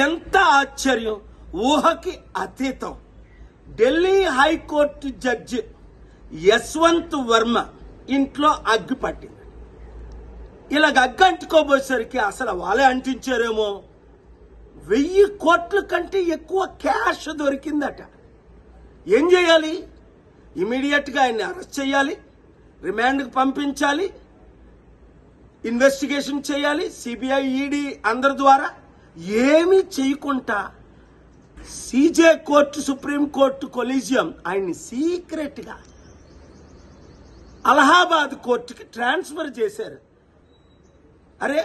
ఎంత ఆశ్చర్యం, ఊహకి అతీతం. ఢిల్లీ హైకోర్టు జడ్జి యశ్వంత్ వర్మ ఇంట్లో అగ్గి పట్టింది. ఇలాగ అగ్గి అంటుకోబోయేసరికి అసలు వాళ్ళే అంటించారేమో, 1000 కోట్ల కంటే ఎక్కువ క్యాష్ దొరికిందట. ఏం చేయాలి? ఇమీడియట్గా ఆయన్ని అరెస్ట్ చేయాలి, రిమాండ్కి పంపించాలి, ఇన్వెస్టిగేషన్ చేయాలి, సిబిఐ, ఈడీ అందరి ద్వారా. ఏమీ చేయకుండా సిజే కోర్టు, సుప్రీంకోర్టు కొలీజియం ఆయన్ని సీక్రెట్గా అలహాబాద్ కోర్టుకి ట్రాన్స్ఫర్ చేశారు. అరే,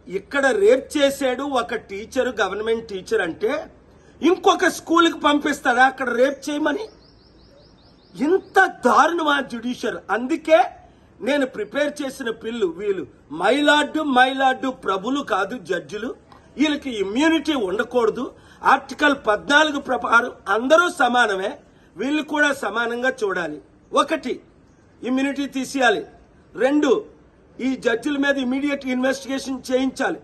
ఇక్కడ రేప్ చేశాడు ఒక టీచరు, గవర్నమెంట్ టీచర్ అంటే ఇంకొక స్కూల్కి పంపిస్తాడా అక్కడ రేప్ చేయమని? ఇంత దారుణమా జ్యుడిషియర్? అందుకే నేను ప్రిపేర్ చేసిన పిల్లు, వీళ్ళు మైలార్డు ప్రభులు కాదు, జడ్జిలు. వీళ్ళకి ఇమ్యూనిటీ ఉండకూడదు. ఆర్టికల్ 14 ప్రకారం అందరూ సమానమే, వీళ్ళు కూడా సమానంగా చూడాలి. 1, ఇమ్యూనిటీ తీసేయాలి. 2, ఈ జడ్జిల మీద ఇమీడియట్ ఇన్వెస్టిగేషన్ చేయించాలి.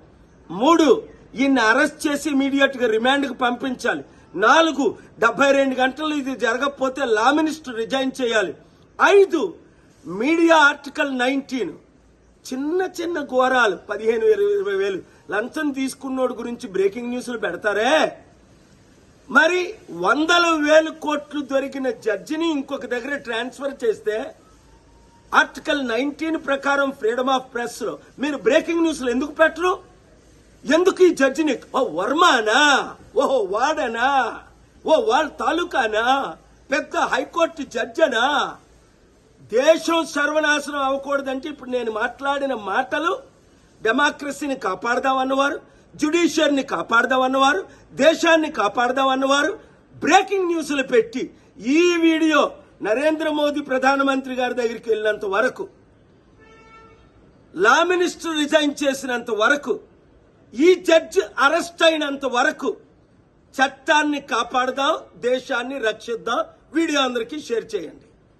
3, ఈయన్ని అరెస్ట్ చేసి ఇమీడియట్ గా రిమాండ్ కు పంపించాలి. 4, 72 గంటలు ఇది జరగకపోతే లా మినిస్టర్ రిజైన్ చేయాలి. 5, మీడియా ఆర్టికల్ 19, చిన్న ఘోరాలు 15,000-20,000 లంచం తీసుకున్నోడు గురించి బ్రేకింగ్ న్యూస్లు పెడతారే. మరి 100,000 కోట్లు దొరికిన జడ్జిని ఇంకొక దగ్గర ట్రాన్స్ఫర్ చేస్తే ఆర్టికల్ 19 ప్రకారం ఫ్రీడమ్ ఆఫ్ ప్రెస్ లో మీరు బ్రేకింగ్ న్యూస్లు ఎందుకు పెట్టరు? ఎందుకు ఈ జడ్జిని వర్మానా, ఓహో వాడనా, వాళ్ళ తాలూకానా, పెద్ద హైకోర్టు జడ్జనా? దేశం సర్వనాశనం అవ్వకూడదంటే ఇప్పుడు నేను మాట్లాడిన మాటలు డెమోక్రసీని కాపాడదామన్నవారు, జ్యుడిషియర్ని కాపాడదామన్నవారు, దేశాన్ని కాపాడదామన్నవారు బ్రేకింగ్ న్యూస్లు పెట్టి ఈ వీడియో నరేంద్ర మోదీ ప్రధానమంత్రి గారి దగ్గరికి వెళ్ళినంత వరకు, లా మినిస్టర్ రిజైన్ చేసినంత వరకు, ఈ జడ్జి అరెస్ట్ అయినంత వరకు చట్టాన్ని కాపాడదాం, దేశాన్ని రక్షిద్దాం. వీడియో అందరికీ షేర్ చేయండి.